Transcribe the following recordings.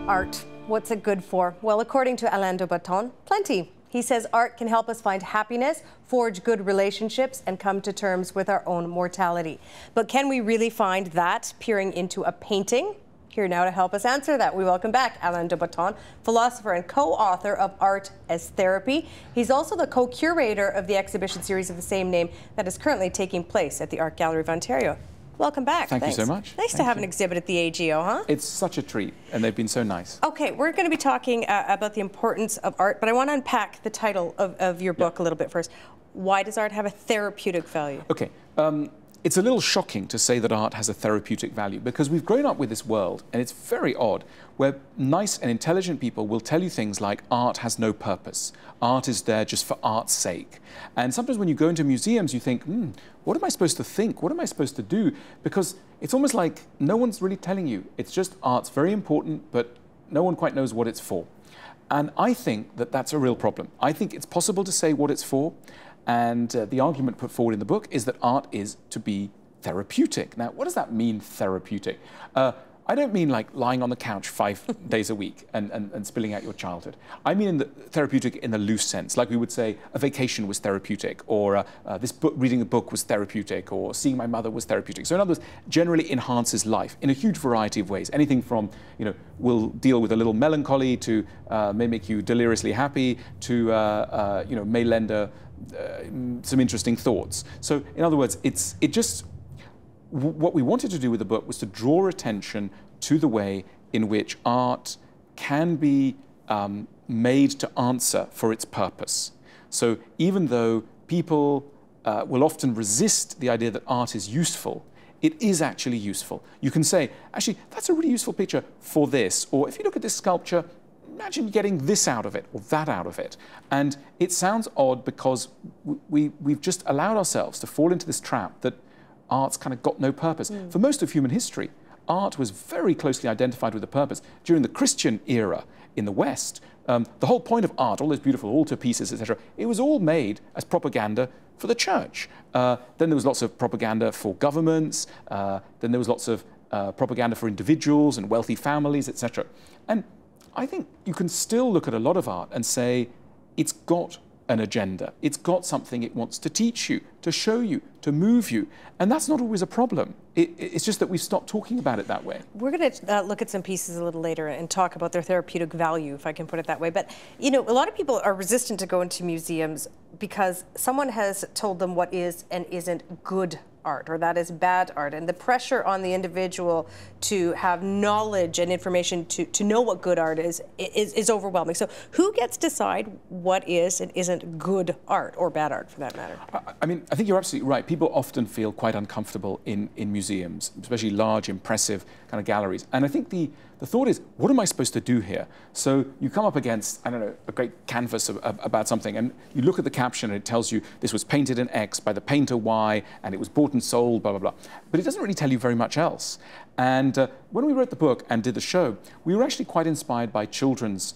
Art. What's it good for? Well, according to Alain de Botton, plenty. He says art can help us find happiness, forge good relationships, and come to terms with our own mortality. But can we really find that peering into a painting? Here now to help us answer that, we welcome back Alain de Botton, philosopher and co-author of Art as Therapy. He's also the co-curator of the exhibition series of the same name that is currently taking place at the Art Gallery of Ontario. Welcome back. Thank you so much. Nice to have an exhibit at the AGO, huh? It's such a treat, and they've been so nice. Okay, we're going to be talking about the importance of art, but I want to unpack the title of your book a little bit first. Why does art have a therapeutic value? Okay, it's a little shocking to say that art has a therapeutic value because we've grown up with this world, and it's very odd, where nice and intelligent people will tell you things like art has no purpose. Art is there just for art's sake. And sometimes when you go into museums, you think, what am I supposed to think? What am I supposed to do? Because it's almost like no one's really telling you. It's just art's very important, but no one quite knows what it's for. And I think that that's a real problem. I think it's possible to say what it's for. And the argument put forward in the book is that art is to be therapeutic. Now, what does that mean, therapeutic? I don't mean like lying on the couch 5 days a week and spilling out your childhood. I mean in the therapeutic in the loose sense, like we would say a vacation was therapeutic, or reading a book was therapeutic, or seeing my mother was therapeutic. So in other words, generally enhances life in a huge variety of ways. Anything from, will deal with a little melancholy to may make you deliriously happy to, may lend some interesting thoughts. So in other words, what we wanted to do with the book was to draw attention to the way in which art can be made to answer for its purpose. So even though people will often resist the idea that art is useful, it is actually useful. You can say, actually, that's a really useful picture for this, or if you look at this sculpture, imagine getting this out of it or that out of it. And it sounds odd because we've just allowed ourselves to fall into this trap that art's kind of got no purpose. For most of human history, art was very closely identified with a purpose. During the Christian era in the West, the whole point of art, all those beautiful altarpieces, etc., it was all made as propaganda for the church. Then there was lots of propaganda for governments. Then there was lots of propaganda for individuals and wealthy families, etc. And I think you can still look at a lot of art and say it's got an agenda. It's got something it wants to teach you, to show you, to move you. And that's not always a problem. It's just that we've stopped talking about it that way. We're going to look at some pieces a little later and talk about their therapeutic value, if I can put it that way. But, a lot of people are resistant to going to museums because someone has told them what is and isn't good art, or that is bad art, and the pressure on the individual to have knowledge and information to know what good art is overwhelming. So who gets to decide what is and isn't good art, or bad art for that matter? I mean, I think you're absolutely right. People often feel quite uncomfortable in museums, especially large, impressive kind of galleries. And I think the thought is, what am I supposed to do here? So you come up against, I don't know, a great canvas about something, and you look at the caption and it tells you this was painted in X by the painter Y, and it was bought and sold, blah, blah, blah. But it doesn't really tell you very much else. And when we wrote the book and did the show, we were actually quite inspired by children's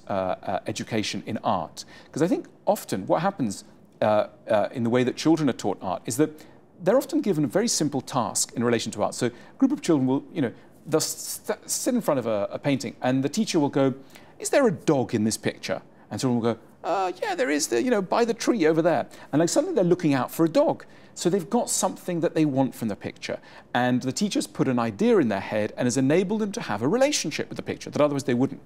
education in art. Because I think often what happens in the way that children are taught art is that they're often given a very simple task in relation to art. So a group of children will, they'll sit in front of a painting, and the teacher will go, is there a dog in this picture? And someone will go, yeah, there is, by the tree over there. And like suddenly they're looking out for a dog. So they've got something that they want from the picture. And the teacher's put an idea in their head and has enabled them to have a relationship with the picture that otherwise they wouldn't.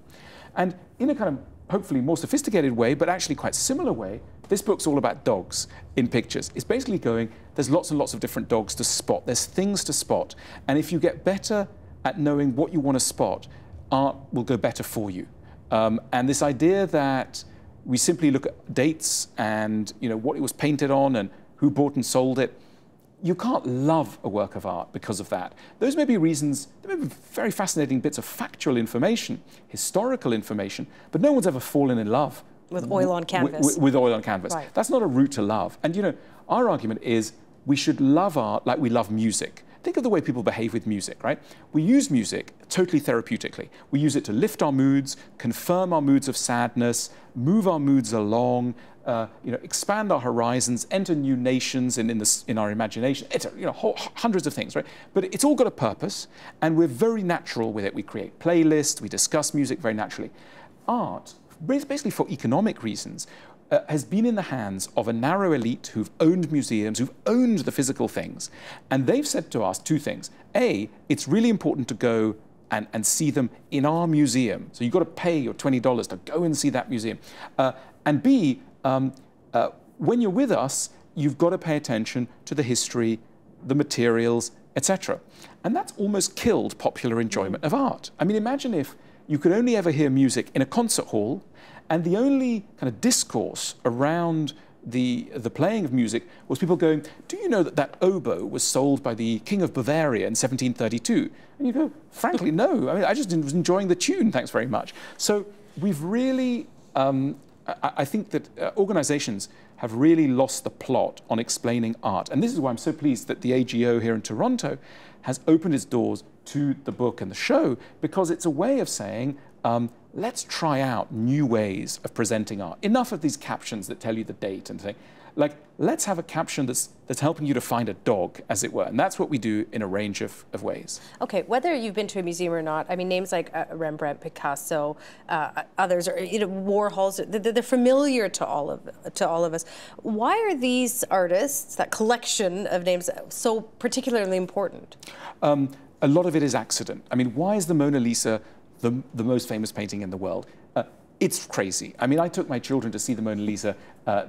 And in a kind of hopefully more sophisticated way, but actually quite similar way, this book's all about dogs in pictures. It's basically going, there's lots and lots of different dogs to spot. There's things to spot. And if you get better at knowing what you want to spot, art will go better for you. And this idea that we simply look at dates and what it was painted on and who bought and sold it, you can't love a work of art because of that. Those may be reasons, there may be very fascinating bits of factual information, historical information, but no one's ever fallen in love with oil on canvas. With oil on canvas. Right. That's not a route to love. And our argument is we should love art like we love music. think of the way people behave with music, right? We use music totally therapeutically. We use it to lift our moods, confirm our moods of sadness, move our moods along, expand our horizons, enter new nations in our imagination. It's hundreds of things, right? But it's all got a purpose, and we're very natural with it. We create playlists, we discuss music very naturally. Art, basically for economic reasons, has been in the hands of a narrow elite who've owned museums, who've owned the physical things. And they've said to us two things. A, it's really important to go and see them in our museum. So you've got to pay your $20 to go and see that museum. And B, when you're with us, you've got to pay attention to the history, the materials, etc. And that's almost killed popular enjoyment of art. I mean, imagine if you could only ever hear music in a concert hall, and the only kind of discourse around the playing of music was people going, do you know that that oboe was sold by the King of Bavaria in 1732? And you go, frankly, no. I mean, I just was enjoying the tune, thanks very much. So we've really, I think that organizations have really lost the plot on explaining art. And this is why I'm so pleased that the AGO here in Toronto has opened its doors to the book and the show, because it's a way of saying, let's try out new ways of presenting art. Enough of these captions that tell you the date and thing. Like, let's have a caption that's helping you to find a dog, as it were. And that's what we do in a range of ways. Okay, whether you've been to a museum or not, I mean, names like Rembrandt, Picasso, others, or Warhol's, they're familiar to all of us. Why are these artists, that collection of names, so particularly important? A lot of it is accident. I mean, why is the Mona Lisa the most famous painting in the world? It's crazy. I mean, I took my children to see the Mona Lisa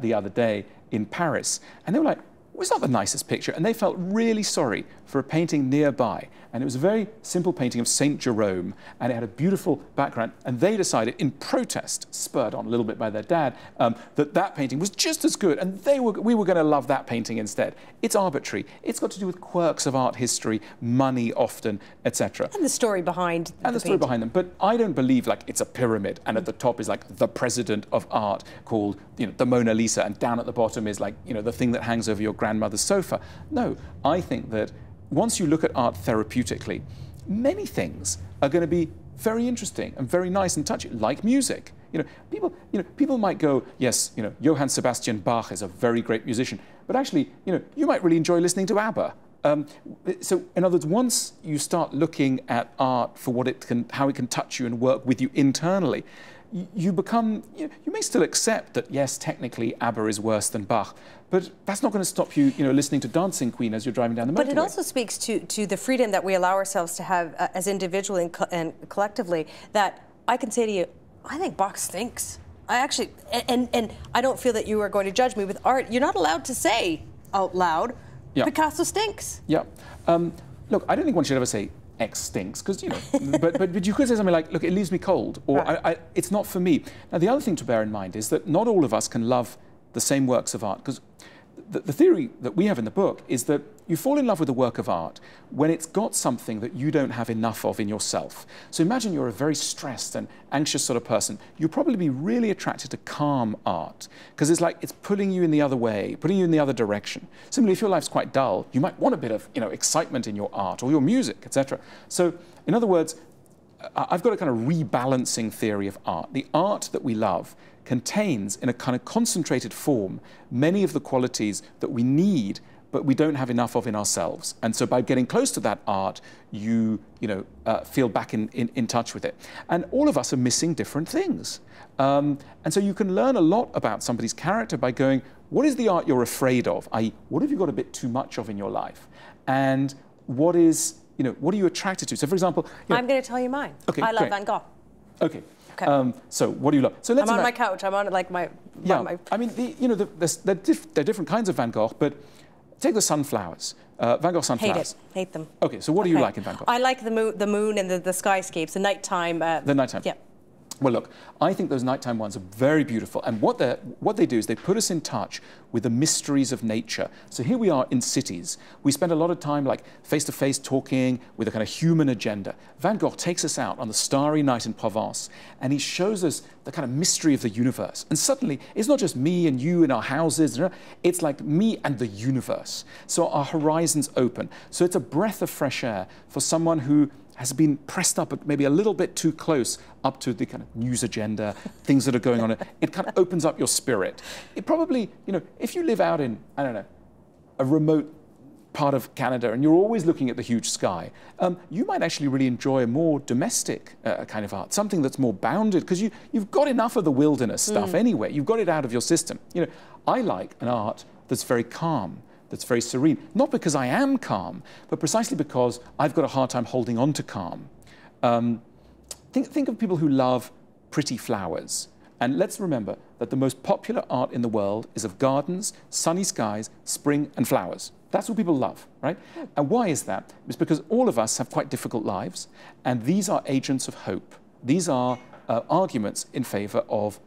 the other day in Paris, and they were like, well, it's not the nicest picture. And they felt really sorry for a painting nearby. And it was a very simple painting of St. Jerome, and it had a beautiful background. And they decided, in protest, spurred on a little bit by their dad, that painting was just as good, and we were going to love that painting instead. It's arbitrary. It's got to do with quirks of art history, money often, etc. And the story behind the story behind them. But I don't believe like it's a pyramid, and at the top is like the president of art called the Mona Lisa, and down at the bottom is like the thing that hangs over your grandmother's sofa. No, I think that once you look at art therapeutically, many things are going to be very interesting and very nice and touching, like music. People might go, yes, Johann Sebastian Bach is a very great musician, but actually, you might really enjoy listening to ABBA. So, in other words, once you start looking at art for how it can touch you and work with you internally, you become, you may still accept that, yes, technically ABBA is worse than Bach, but that's not going to stop you, listening to Dancing Queen as you're driving down the motorway. But it also speaks to the freedom that we allow ourselves to have as individually and collectively, that I can say to you, I think Bach stinks. I actually, and I don't feel that you are going to judge me with art. You're not allowed to say out loud, yeah, Picasso stinks. Yeah. Look, I don't think one should ever say X stinks, because, but you could say something like, look, it leaves me cold, or right, it's not for me. Now, the other thing to bear in mind is that not all of us can love the same works of art, because the theory that we have in the book is that you fall in love with a work of art when it's got something that you don't have enough of in yourself. So imagine you're a very stressed and anxious sort of person. You'll probably be really attracted to calm art, because it's like it's pulling you in the other way, putting you in the other direction. Similarly, if your life's quite dull, you might want a bit of excitement in your art or your music, etc. So in other words, I've got a kind of rebalancing theory of art. The art that we love contains, in a kind of concentrated form, many of the qualities that we need, but we don't have enough of in ourselves. And so by getting close to that art, you feel back in touch with it. And all of us are missing different things. And so you can learn a lot about somebody's character by going, what is the art you're afraid of? I.e., what have you got a bit too much of in your life? And what are you attracted to? So for example, I'm going to tell you mine. Okay, I love Van Gogh. Okay. So what do you love? So let's I'm on my couch. I'm on like my. Yeah. I mean, there are different kinds of Van Gogh, but take the sunflowers. Van Gogh sunflowers. Hate them. Okay. So what do you like in Van Gogh? I like the moon and the skyscapes, the nighttime. The nighttime. Yeah. Well, look, I think those nighttime ones are very beautiful. And what they do is they put us in touch with the mysteries of nature. So here we are in cities. We spend a lot of time like face-to-face talking with a kind of human agenda. Van Gogh takes us out on the starry night in Provence, and he shows us the kind of mystery of the universe. And suddenly, it's not just me and you in our houses. It's like me and the universe. So our horizons open. So it's a breath of fresh air for someone who has been pressed up maybe a little bit too close up to the kind of news agenda, things that are going on. It kind of opens up your spirit. It probably, you know, if you live out in, I don't know, a remote part of Canada and you're always looking at the huge sky, you might actually really enjoy a more domestic kind of art, something that's more bounded, because you've got enough of the wilderness stuff anyway. You've got it out of your system. You know, I like an art that's very calm, that's very serene. Not because I am calm, but precisely because I've got a hard time holding on to calm. Think of people who love pretty flowers. And let's remember that the most popular art in the world is of gardens, sunny skies, spring, and flowers. That's what people love, right? And why is that? It's because all of us have quite difficult lives, and these are agents of hope. These are arguments in favor of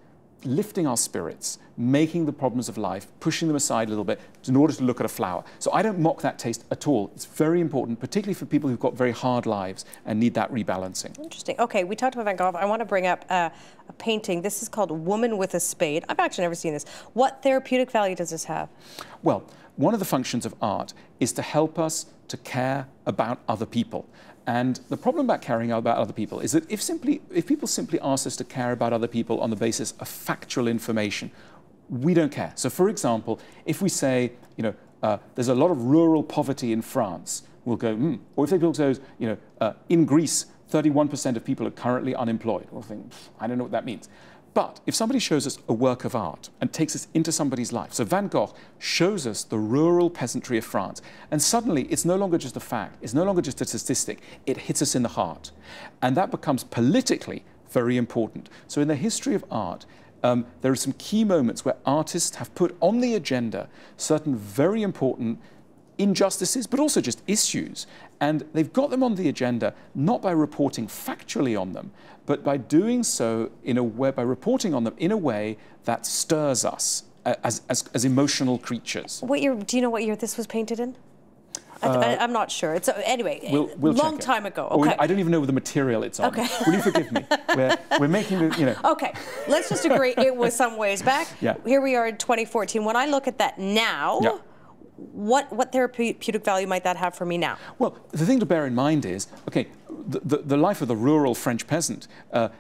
lifting our spirits, making the problems of life, pushing them aside a little bit in order to look at a flower. So I don't mock that taste at all. It's very important, particularly for people who've got very hard lives and need that rebalancing. Interesting. Okay, we talked about Van Gogh. I want to bring up a painting. This is called Woman with a Spade. I've actually never seen this. What therapeutic value does this have? Well, one of the functions of art is to help us to care about other people. And the problem about caring about other people is that if people simply ask us to care about other people on the basis of factual information, we don't care. So, for example, if we say, you know, there's a lot of rural poverty in France, we'll go, Or if people say, you know, in Greece, 31% of people are currently unemployed, we'll think, I don't know what that means. But if somebody shows us a work of art and takes us into somebody's life, so Van Gogh shows us the rural peasantry of France, and suddenly it's no longer just a fact, it's no longer just a statistic, it hits us in the heart. And that becomes politically very important. So in the history of art, there are some key moments where artists have put on the agenda certain very important injustices, but also just issues. And they've got them on the agenda not by reporting factually on them, but by doing so in a way, by reporting on them in a way that stirs us as emotional creatures. What year? Do you know what year this was painted in? I'm not sure. It's anyway, we'll long time ago. Okay. I don't even know the material it's on. Okay. Will you forgive me? We're making the, you know. Okay, let's just agree it was some ways back. Yeah. Here we are in 2014. When I look at that now, yeah. What therapeutic value might that have for me now? Well, the thing to bear in mind is, okay, the life of the rural French peasant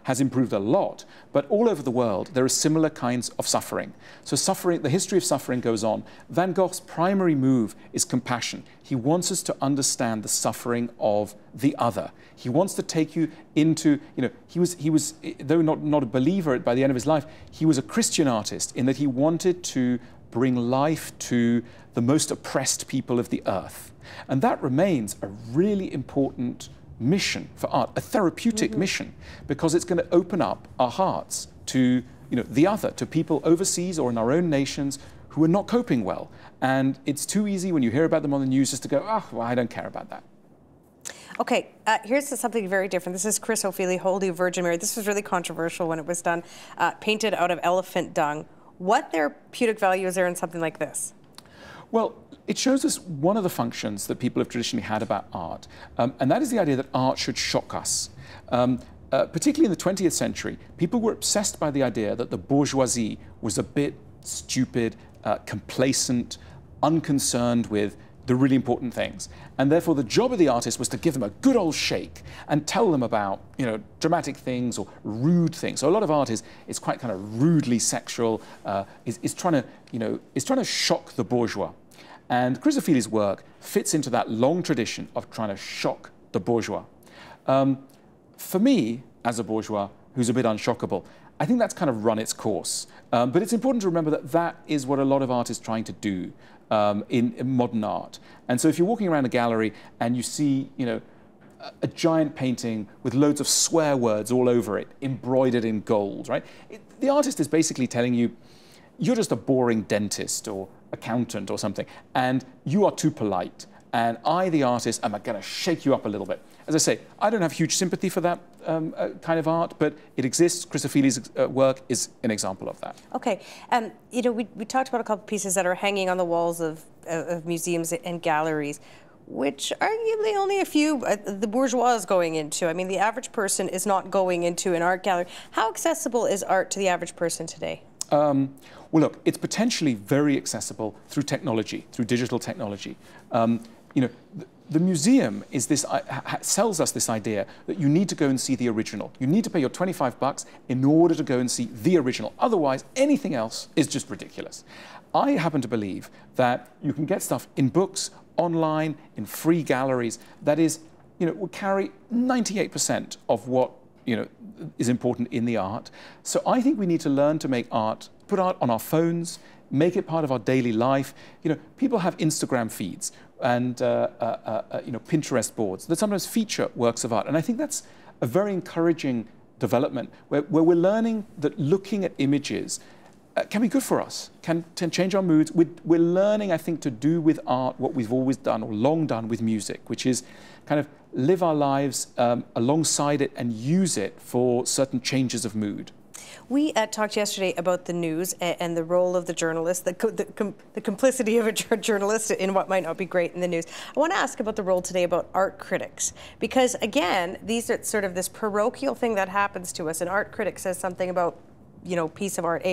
has improved a lot, but all over the world there are similar kinds of suffering. So suffering, the history of suffering goes on. Van Gogh's primary move is compassion. He wants us to understand the suffering of the other. He wants to take you into, you know, he was though not a believer by the end of his life, he was a Christian artist in that he wanted to bring life to the most oppressed people of the earth. And that remains a really important mission for art, a therapeutic mission, because it's going to open up our hearts to, you know, the other, to people overseas or in our own nations who are not coping well. And it's too easy when you hear about them on the news just to go, oh, well, I don't care about that. Okay, here's something very different. This is Chris O'Feely, Holy Virgin Mary. This was really controversial when it was done, painted out of elephant dung. What therapeutic value is there in something like this? Well, it shows us one of the functions that people have traditionally had about art, and that is the idea that art should shock us. Particularly in the 20th century, people were obsessed by the idea that the bourgeoisie was a bit stupid, complacent, unconcerned with the really important things. And therefore the job of the artist was to give them a good old shake and tell them about, you know, dramatic things or rude things. So a lot of art is quite kind of rudely sexual, is trying to, you know, is trying to shock the bourgeois. And Chris O'Feely's work fits into that long tradition of trying to shock the bourgeois. For me, as a bourgeois who's a bit unshockable, I think that's kind of run its course. But it's important to remember that that is what a lot of art is trying to do in modern art. And so if you're walking around a gallery and you see, you know, a giant painting with loads of swear words all over it, embroidered in gold, right? The artist is basically telling you, you're just a boring dentist or accountant or something, and you are too polite. And I, the artist, am going to shake you up a little bit. As I say, I don't have huge sympathy for that kind of art, but it exists. Chris Ofili's work is an example of that. Okay, you know, we talked about a couple pieces that are hanging on the walls of museums and galleries, which arguably only a few the bourgeois is going into. I mean, the average person is not going into an art gallery. How accessible is art to the average person today? Well, look, it's potentially very accessible through technology, through digital technology. You know, the museum is this, sells us this idea that you need to go and see the original. You need to pay your $25 in order to go and see the original. Otherwise, anything else is just ridiculous. I happen to believe that you can get stuff in books, online, in free galleries, that is, you know, will carry 98% of what, you know, is important in the art. So I think we need to learn to make art, put art on our phones, make it part of our daily life. You know, people have Instagram feeds and you know, Pinterest boards that sometimes feature works of art, and I think that's a very encouraging development where we're learning that looking at images can be good for us, can change our moods. We're learning, I think, to do with art what we've always done or long done with music, which is kind of live our lives alongside it and use it for certain changes of mood. We talked yesterday about the news and the role of the journalist, the complicity of a journalist in what might not be great in the news. I want to ask about the role today about art critics, because again, these are sort of this parochial thing that happens to us. An art critic says something about, you know, piece of art.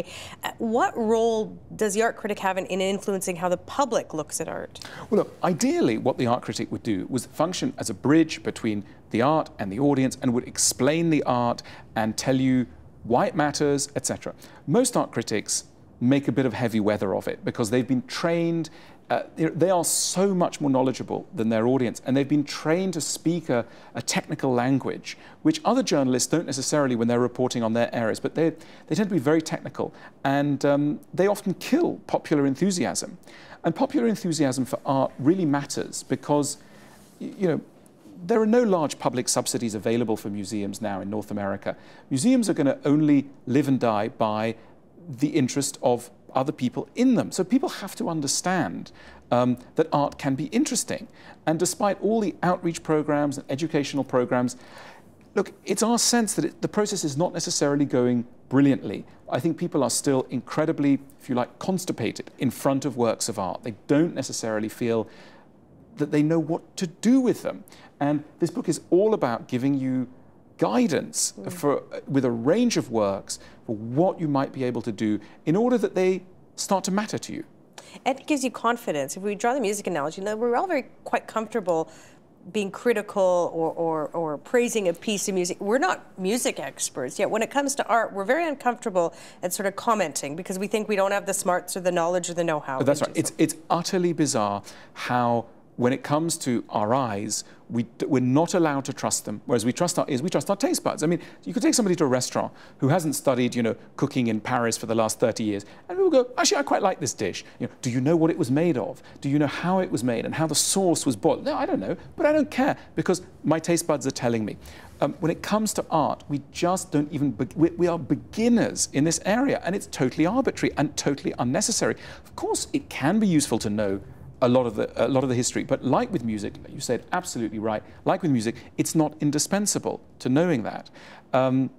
What role does the art critic have in influencing how the public looks at art? Well, look, ideally what the art critic would do was function as a bridge between the art and the audience and would explain the art and tell you why it matters, etc. Most art critics make a bit of heavy weather of it because they've been trained, they are so much more knowledgeable than their audience, and they've been trained to speak a technical language, which other journalists don't necessarily when they're reporting on their areas, but they tend to be very technical, and they often kill popular enthusiasm. And popular enthusiasm for art really matters because, you know, there are no large public subsidies available for museums now in North America. Museums are going to only live and die by the interest of other people in them. So people have to understand that art can be interesting. And despite all the outreach programs and educational programs, look, it's our sense that the process is not necessarily going brilliantly. I think people are still incredibly, if you like, constipated in front of works of art. They don't necessarily feel that they know what to do with them. And this book is all about giving you guidance with a range of works for what you might be able to do in order that they start to matter to you. And it gives you confidence. If we draw the music analogy, you know, we're all very quite comfortable being critical or praising a piece of music. We're not music experts, yet when it comes to art, we're very uncomfortable at sort of commenting because we think we don't have the smarts or the knowledge or the know-how. That's right. It's utterly bizarre how when it comes to our eyes, we're not allowed to trust them, whereas we trust our ears, we trust our taste buds. I mean, you could take somebody to a restaurant who hasn't studied, you know, cooking in Paris for the last 30 years, and people go, actually, I quite like this dish. You know, do you know what it was made of? Do you know how it was made and how the sauce was boiled? No, I don't know, but I don't care because my taste buds are telling me. When it comes to art, we just don't even, we are beginners in this area, and it's totally arbitrary and totally unnecessary. Of course, it can be useful to know a lot of the history, but like with music, you said absolutely right. Like with music, it's not indispensable to knowing that. And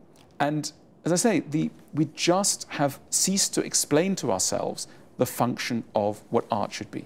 as I say, we just have ceased to explain to ourselves the function of what art should be.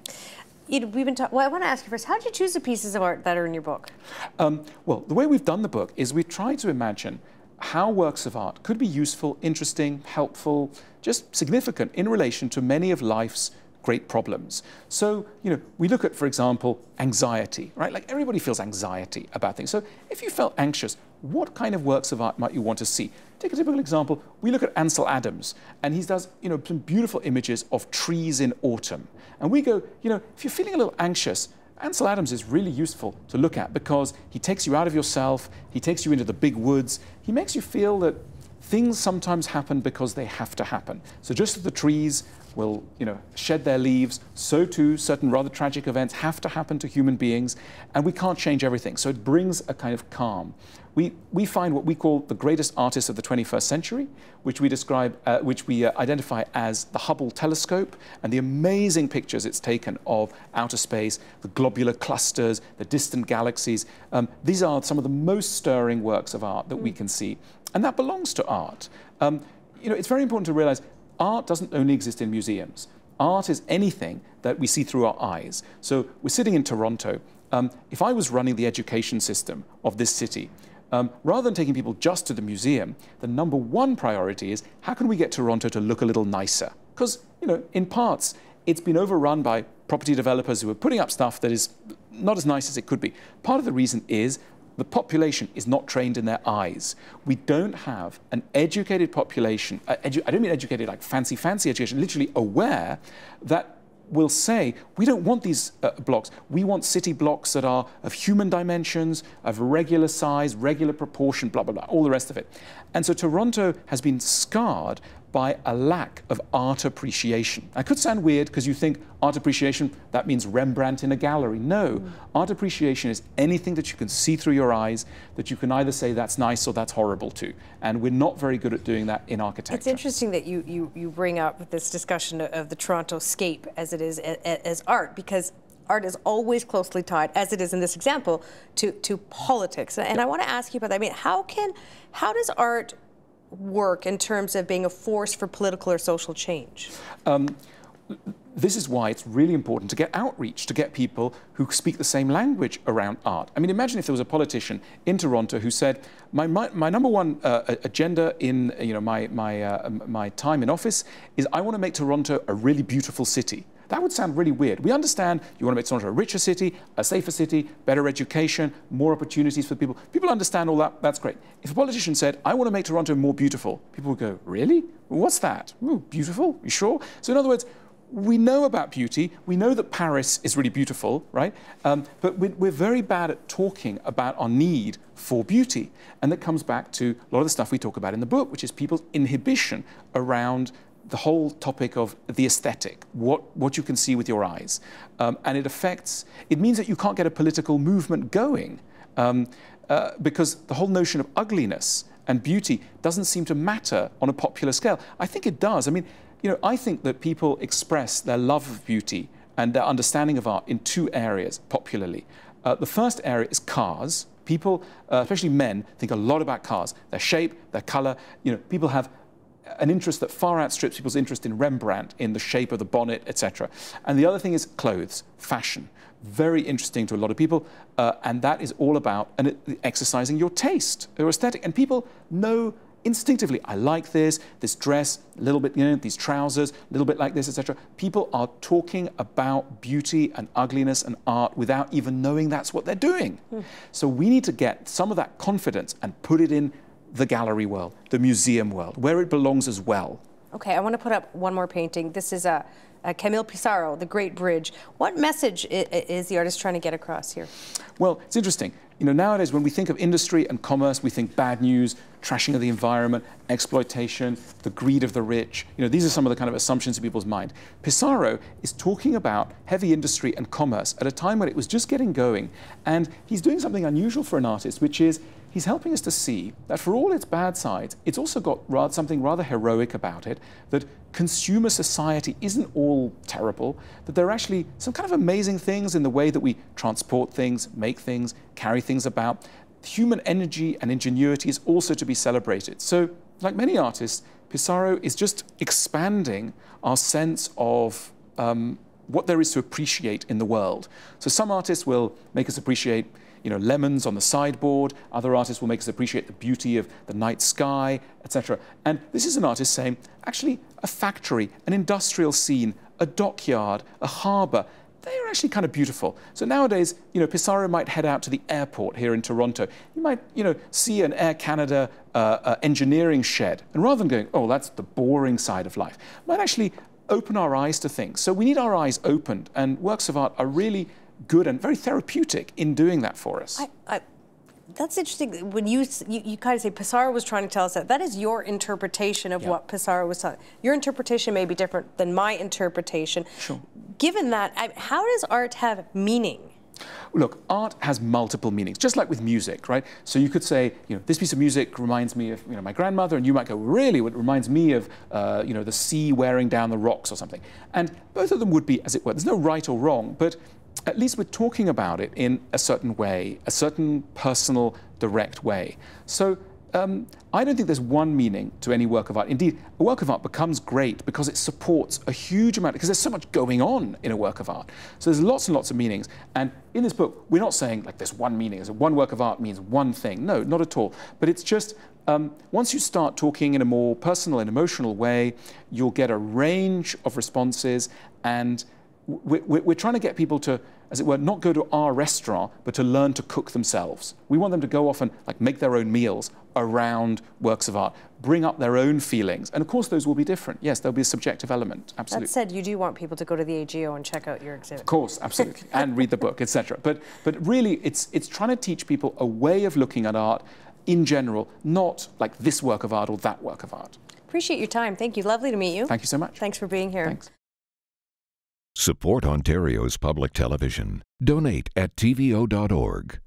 You know, well, I want to ask you first, how did you choose the pieces of art that are in your book? Well, the way we've done the book is we've tried to imagine how works of art could be useful, interesting, helpful, just significant in relation to many of life's great problems. So, you know, we look at, for example, anxiety, right? Like everybody feels anxiety about things. So if you felt anxious, what kind of works of art might you want to see? Take a typical example. We look at Ansel Adams, and he does, you know, some beautiful images of trees in autumn. And we go, you know, if you're feeling a little anxious, Ansel Adams is really useful to look at because he takes you out of yourself, he takes you into the big woods, he makes you feel that things sometimes happen because they have to happen. So just as the trees will, shed their leaves, so too certain rather tragic events have to happen to human beings, and we can't change everything. So it brings a kind of calm. We find what we call the greatest artists of the 21st century, which we describe, identify as the Hubble telescope and the amazing pictures it's taken of outer space, the globular clusters, the distant galaxies. These are some of the most stirring works of art that we can see, and that belongs to art. It's very important to realize art doesn't only exist in museums. Art is anything that we see through our eyes. So we're sitting in Toronto. If I was running the education system of this city, rather than taking people just to the museum, the number one priority is how can we get Toronto to look a little nicer? Because, in parts, it's been overrun by property developers who are putting up stuff that is not as nice as it could be. Part of the reason is the population is not trained in their eyes. We don't have an educated population, I don't mean educated like fancy education, literally aware that will say, we don't want these blocks. We want city blocks that are of human dimensions, of regular size, regular proportion, blah, blah, blah, all the rest of it. And so Toronto has been scarred by a lack of art appreciation. That could sound weird because you think art appreciation, that means Rembrandt in a gallery. No, art appreciation is anything that you can see through your eyes, that you can either say that's nice or that's horrible to. And we're not very good at doing that in architecture. It's interesting that you bring up this discussion of the Toronto scape as it is as art, because art is always closely tied, as it is in this example, to politics. And I want to ask you about that. I mean, how does art work in terms of being a force for political or social change? This is why it's really important to get outreach, to get people who speak the same language around art. I mean, imagine if there was a politician in Toronto who said, my number one agenda in my time in office is I want to make Toronto a really beautiful city. That would sound really weird. We understand you want to make Toronto a richer city, a safer city, better education, more opportunities for people. People understand all that. That's great. If a politician said, I want to make Toronto more beautiful, people would go, really? What's that? Ooh, beautiful? You sure? So in other words, we know about beauty. We know that Paris is really beautiful, right? But we're very bad at talking about our need for beauty. And that comes back to a lot of the stuff we talk about in the book, which is people's inhibition around the whole topic of the aesthetic, what you can see with your eyes. And it means that you can't get a political movement going because the whole notion of ugliness and beauty doesn't seem to matter on a popular scale. I think it does. I mean, I think that people express their love of beauty and their understanding of art in two areas popularly. The first area is cars. People, especially men, think a lot about cars, their shape, their color. People have an interest that far outstrips people's interest in Rembrandt, in the shape of the bonnet, etc. And the other thing is clothes, fashion. Very interesting to a lot of people, and that is all about exercising your taste, your aesthetic. And people know instinctively, I like this dress, a little bit, these trousers, a little bit like this, etc. People are talking about beauty and ugliness and art without even knowing that's what they're doing. So we need to get some of that confidence and put it in the gallery world, the museum world, where it belongs as well. Okay, I want to put up one more painting. This is a Cameo Pissarro, The Great Bridge. What message is the artist trying to get across here? Well, it's interesting. Nowadays when we think of industry and commerce, we think bad news, trashing of the environment, exploitation, the greed of the rich. These are some of the kind of assumptions in people's mind. Pissarro is talking about heavy industry and commerce at a time when it was just getting going. And he's doing something unusual for an artist, which is he's helping us to see that for all its bad sides, it's also got something rather heroic about it, that consumer society isn't all terrible, that there are actually some kind of amazing things in the way that we transport things, make things, carry things about. Human energy and ingenuity is also to be celebrated. So, like many artists, Pissarro is just expanding our sense of what there is to appreciate in the world. So some artists will make us appreciate lemons on the sideboard. Other artists will make us appreciate the beauty of the night sky, etc. And this is an artist saying, actually, a factory, an industrial scene, a dockyard, a harbour, they're actually kind of beautiful. So nowadays, Pissarro might head out to the airport here in Toronto. You might, see an Air Canada engineering shed. And rather than going, oh, that's the boring side of life, might actually open our eyes to things. So we need our eyes opened, and works of art are really good and very therapeutic in doing that for us. That's interesting. When you kind of say Pissarro was trying to tell us that, that is your interpretation of what Pissarro was telling. Your interpretation may be different than my interpretation. Sure. Given that, how does art have meaning? Look, art has multiple meanings, just like with music, right? So you could say, this piece of music reminds me of, my grandmother, and you might go, really? It reminds me of, the sea wearing down the rocks or something. And both of them would be, as it were, there's no right or wrong, but at least we're talking about it in a certain way, a certain personal, direct way. So I don't think there's one meaning to any work of art. Indeed, a work of art becomes great because it supports a huge amount, because there's so much going on in a work of art. So there's lots and lots of meanings. And in this book, we're not saying like there's one meaning, one work of art means one thing. No, not at all. But it's just, once you start talking in a more personal and emotional way, you'll get a range of responses, and we're trying to get people to, as it were, not go to our restaurant, but to learn to cook themselves. We want them to go off and make their own meals around works of art, bring up their own feelings. And of course, those will be different. Yes, there'll be a subjective element, absolutely. That said, you do want people to go to the AGO and check out your exhibit. Of course, absolutely, and read the book, etc. But really, it's trying to teach people a way of looking at art in general, not like this work of art or that work of art. Appreciate your time. Thank you. Lovely to meet you. Thank you so much. Thanks for being here. Thanks. Support Ontario's public television. Donate at tvo.org.